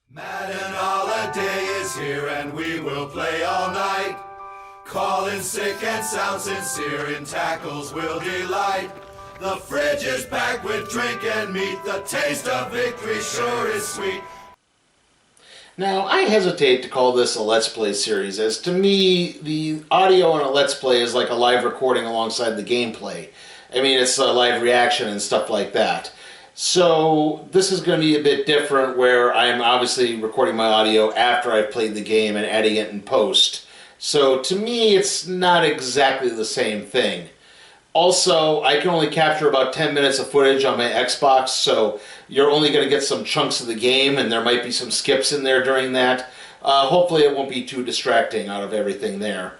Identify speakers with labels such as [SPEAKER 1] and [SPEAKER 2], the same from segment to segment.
[SPEAKER 1] Madden holiday is here and we will play all night. Calling sick and sound sincere, in tackles will delight. The fridge is packed with drink and meat, the taste of victory sure is sweet.
[SPEAKER 2] Now, I hesitate to call this a Let's Play series, as to me, the audio on a Let's Play is like a live recording alongside the gameplay. I mean, it's a live reaction and stuff like that. So, this is going to be a bit different, where I'm obviously recording my audio after I've played the game and adding it in post. So, to me, it's not exactly the same thing. Also, I can only capture about 10 minutes of footage on my Xbox, so you're only going to get some chunks of the game, and there might be some skips in there during that. Hopefully it won't be too distracting out of everything there.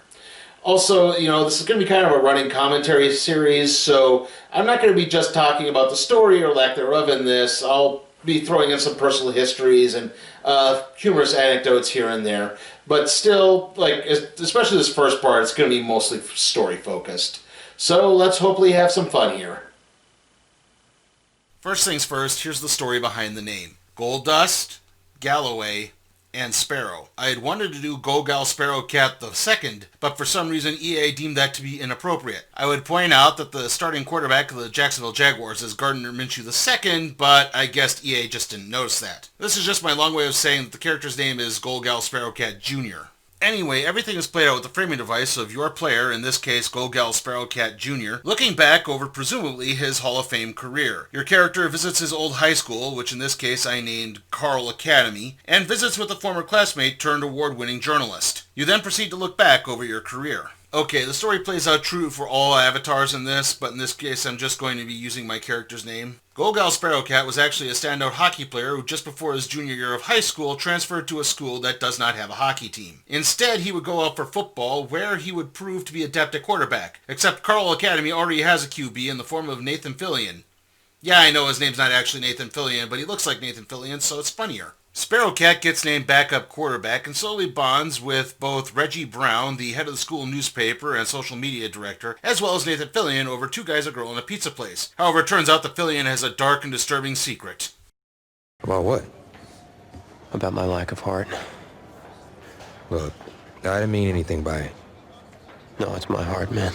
[SPEAKER 2] Also, this is going to be kind of a running commentary series, so I'm not going to be just talking about the story or lack thereof in this. I'll be throwing in some personal histories and humorous anecdotes here and there. But still, especially this first part, it's going to be mostly story-focused. So let's hopefully have some fun here.
[SPEAKER 3] First things first, here's the story behind the name. Gold Dust, Galloway, and Sparrow. I had wanted to do Go-Gal Sparrow Cat the second, but for some reason EA deemed that to be inappropriate. I would point out that the starting quarterback of the Jacksonville Jaguars is Gardner Minshew II, but I guessed EA just didn't notice that. This is just my long way of saying that the character's name is Go-Gal Sparrow Cat Jr. Anyway, everything is played out with the framing device of your player, in this case Go-Gal Sparrow Cat Jr., looking back over presumably his Hall of Fame career. Your character visits his old high school, which in this case I named Carl Academy, and visits with a former classmate turned award-winning journalist. You then proceed to look back over your career. Okay, the story plays out true for all avatars in this, but in this case I'm just going to be using my character's name. Go-Gal Sparrow Cat was actually a standout hockey player who just before his junior year of high school transferred to a school that does not have a hockey team. Instead, he would go out for football, where he would prove to be adept at quarterback. Except Carl Academy already has a QB in the form of Nathan Fillion. Yeah, I know his name's not actually Nathan Fillion, but he looks like Nathan Fillion, so it's funnier. Sparrow Cat gets named backup quarterback and slowly bonds with both Reggie Brown, the head of the school newspaper and social media director, as well as Nathan Fillion over Two Guys, a Girl, and a Pizza Place. However, it turns out that Fillion has a dark and disturbing secret.
[SPEAKER 4] About what?
[SPEAKER 5] About my lack of heart.
[SPEAKER 4] Look, I didn't mean anything by it.
[SPEAKER 5] No, it's my heart, man.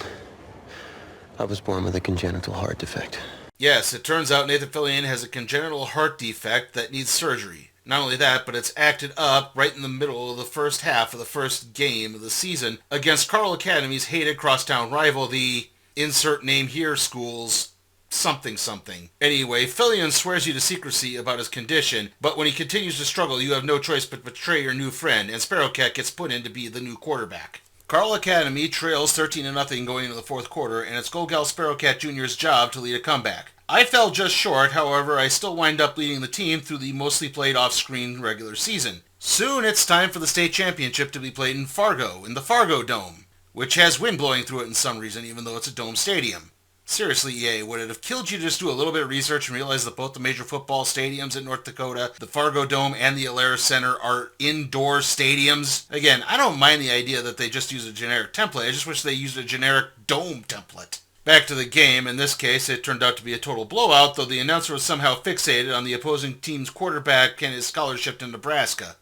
[SPEAKER 5] I was born with a congenital heart defect.
[SPEAKER 3] Yes, it turns out Nathan Fillion has a congenital heart defect that needs surgery. Not only that, but it's acted up right in the middle of the first half of the first game of the season against Carl Academy's hated crosstown rival, the insert name here schools something. Anyway, Fillion swears you to secrecy about his condition, but when he continues to struggle, you have no choice but betray your new friend, and Sparrow Cat gets put in to be the new quarterback. Carl Academy trails 13-0 going into the fourth quarter, and it's Go-Gal Sparrow Cat Jr.'s job to lead a comeback. I fell just short, however, I still wind up leading the team through the mostly played off-screen regular season. Soon it's time for the state championship to be played in Fargo, in the Fargo Dome, which has wind blowing through it in some reason, even though it's a dome stadium. Seriously, EA, would it have killed you to just do a little bit of research and realize that both the major football stadiums in North Dakota, the Fargo Dome and the Alaris Center, are indoor stadiums? Again, I don't mind the idea that they just use a generic template, I just wish they used a generic dome template. Back to the game, in this case it turned out to be a total blowout, though the announcer was somehow fixated on the opposing team's quarterback and his scholarship to Nebraska.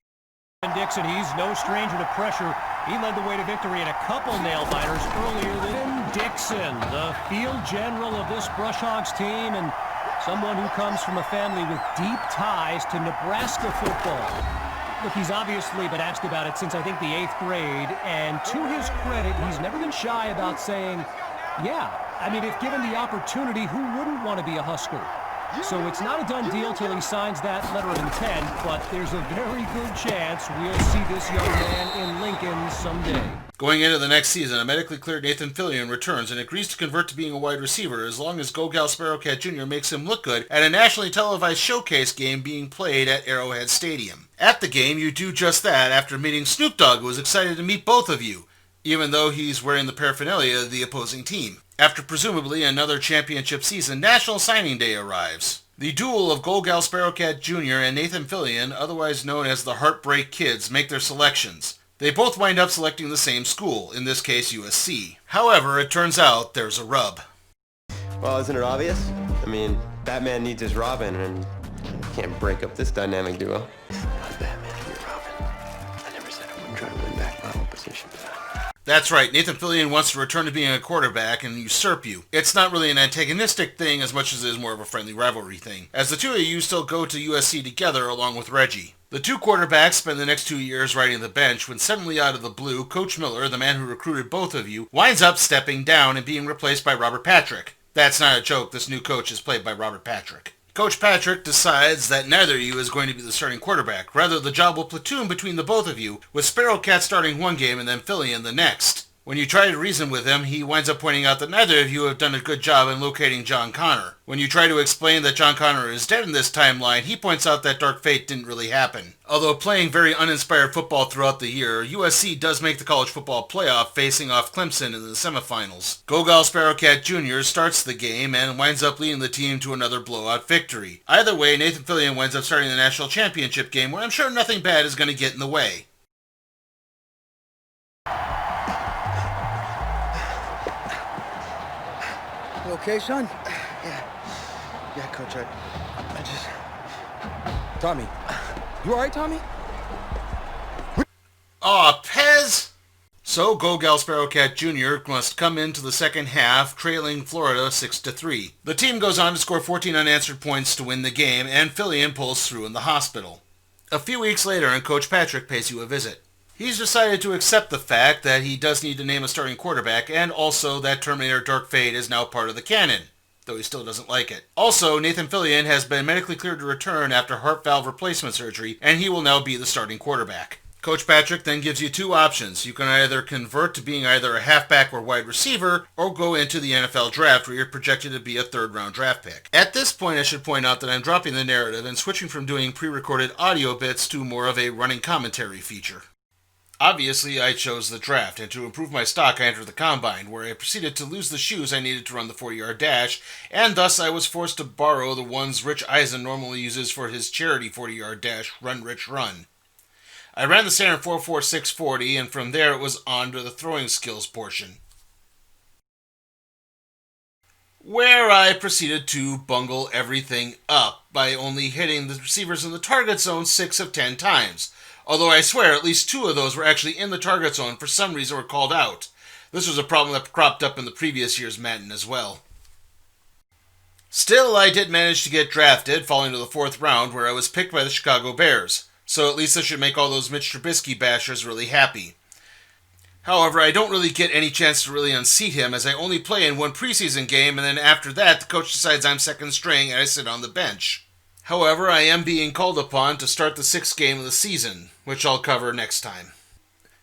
[SPEAKER 6] Dixon, he's no stranger to pressure. He led the way to victory in a couple nail-biters earlier than Dixon, the field general of this Brush Hogs team and someone who comes from a family with deep ties to Nebraska football. Look, he's obviously been asked about it since I think the 8th grade, and to his credit, he's never been shy about saying, yeah, I mean, if given the opportunity, who wouldn't want to be a Husker? So it's not a done deal till he signs that letter of intent, but there's a very good chance we'll see this young man in Lincoln someday.
[SPEAKER 3] Going into the next season, a medically cleared Nathan Fillion returns and agrees to convert to being a wide receiver as long as Go-Gal Sparrow Cat Jr. makes him look good at a nationally televised showcase game being played at Arrowhead Stadium. At the game, you do just that after meeting Snoop Dogg, who was excited to meet both of you, even though he's wearing the paraphernalia of the opposing team. After presumably another championship season, National Signing Day arrives. The duel of Go-Gal Sparrow Cat Jr. and Nathan Fillion, otherwise known as the Heartbreak Kids, make their selections. They both wind up selecting the same school, in this case USC. However, it turns out there's a rub.
[SPEAKER 5] Well, isn't it obvious? I mean, Batman needs his Robin, and can't break up this dynamic duo. Not Batman. position.
[SPEAKER 3] That's right, Nathan Fillion wants to return to being a quarterback and usurp you. It's not really an antagonistic thing as much as it is more of a friendly rivalry thing, as the two of you still go to USC together along with Reggie. The two quarterbacks spend the next 2 years riding the bench when suddenly out of the blue, Coach Miller, the man who recruited both of you, winds up stepping down and being replaced by Robert Patrick. That's not a joke, this new coach is played by Robert Patrick. Coach Patrick decides that neither of you is going to be the starting quarterback. Rather, the job will platoon between the both of you, with Sparrow Cat starting one game and then Fillion the next. When you try to reason with him, he winds up pointing out that neither of you have done a good job in locating John Connor. When you try to explain that John Connor is dead in this timeline, he points out that Dark Fate didn't really happen. Although playing very uninspired football throughout the year, USC does make the college football playoff, facing off Clemson in the semifinals. Gogal Sparrowcat Jr. starts the game and winds up leading the team to another blowout victory. Either way, Nathan Fillion winds up starting the national championship game where I'm sure nothing bad is going to get in the way.
[SPEAKER 7] You okay, son? Yeah, Coach, I just... Tommy. You alright, Tommy?
[SPEAKER 3] Aw, Pez! So, Gogal Sparrowcat Jr. must come into the second half, trailing Florida 6-3. The team goes on to score 14 unanswered points to win the game, and Fillion pulls through in the hospital. A few weeks later, and Coach Patrick pays you a visit. He's decided to accept the fact that he does need to name a starting quarterback, and also that Terminator Dark Fate is now part of the canon, though he still doesn't like it. Also, Nathan Fillion has been medically cleared to return after heart valve replacement surgery, and he will now be the starting quarterback. Coach Patrick then gives you two options. You can either convert to being either a halfback or wide receiver, or go into the NFL draft where you're projected to be a third-round draft pick. At this point, I should point out that I'm dropping the narrative and switching from doing pre-recorded audio bits to more of a running commentary feature. Obviously, I chose the draft, and to improve my stock, I entered the combine, where I proceeded to lose the shoes I needed to run the 40-yard dash, and thus I was forced to borrow the ones Rich Eisen normally uses for his charity 40-yard dash, Run Rich Run. I ran the standard 4.4640, and from there it was on to the throwing skills portion, where I proceeded to bungle everything up by only hitting the receivers in the target zone 6 of 10 times. Although I swear at least 2 of those were actually in the target zone for some reason were called out. This was a problem that cropped up in the previous year's Madden as well. Still, I did manage to get drafted, falling to the 4th round, where I was picked by the Chicago Bears. So at least this should make all those Mitch Trubisky bashers really happy. However, I don't really get any chance to really unseat him, as I only play in one preseason game, and then after that, the coach decides I'm second string and I sit on the bench. However, I am being called upon to start the 6th game of the season, which I'll cover next time.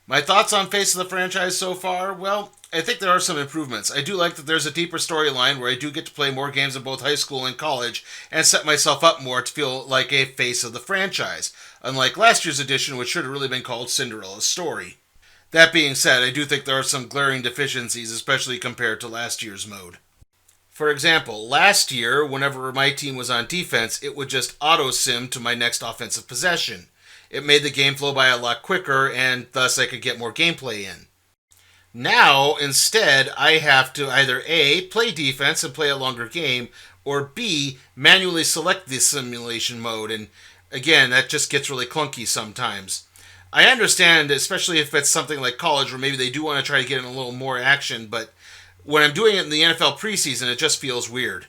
[SPEAKER 3] My thoughts on Face of the franchise so far? Well, I think there are some improvements. I do like that there's a deeper storyline where I do get to play more games in both high school and college and set myself up more to feel like a face of the franchise, unlike last year's edition, which should have really been called Cinderella's Story. That being said, I do think there are some glaring deficiencies, especially compared to last year's mode. For example, last year, whenever my team was on defense, it would just auto-sim to my next offensive possession. It made the game flow by a lot quicker, and thus I could get more gameplay in. Now, instead, I have to either A, play defense and play a longer game, or B, manually select the simulation mode, and again, that just gets really clunky sometimes. I understand, especially if it's something like college, where maybe they do want to try to get in a little more action, but when I'm doing it in the NFL preseason, it just feels weird.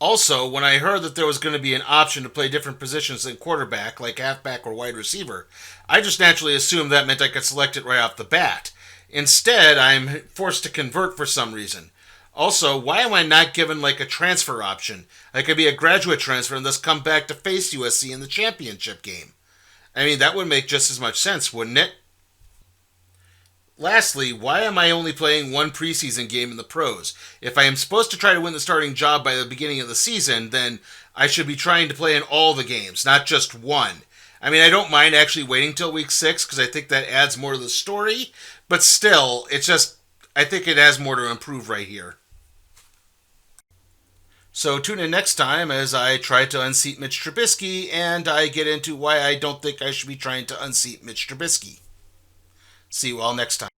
[SPEAKER 3] Also, when I heard that there was going to be an option to play different positions than quarterback, like halfback or wide receiver, I just naturally assumed that meant I could select it right off the bat. Instead, I'm forced to convert for some reason. Also, why am I not given like a transfer option? I could be a graduate transfer and thus come back to face USC in the championship game. I mean, that would make just as much sense, wouldn't it? Lastly, why am I only playing one preseason game in the pros? If I am supposed to try to win the starting job by the beginning of the season, then I should be trying to play in all the games, not just one. I mean, I don't mind actually waiting till week 6 because I think that adds more to the story, but still, I think it has more to improve right here. So tune in next time as I try to unseat Mitch Trubisky, and I get into why I don't think I should be trying to unseat Mitch Trubisky. See you all next time.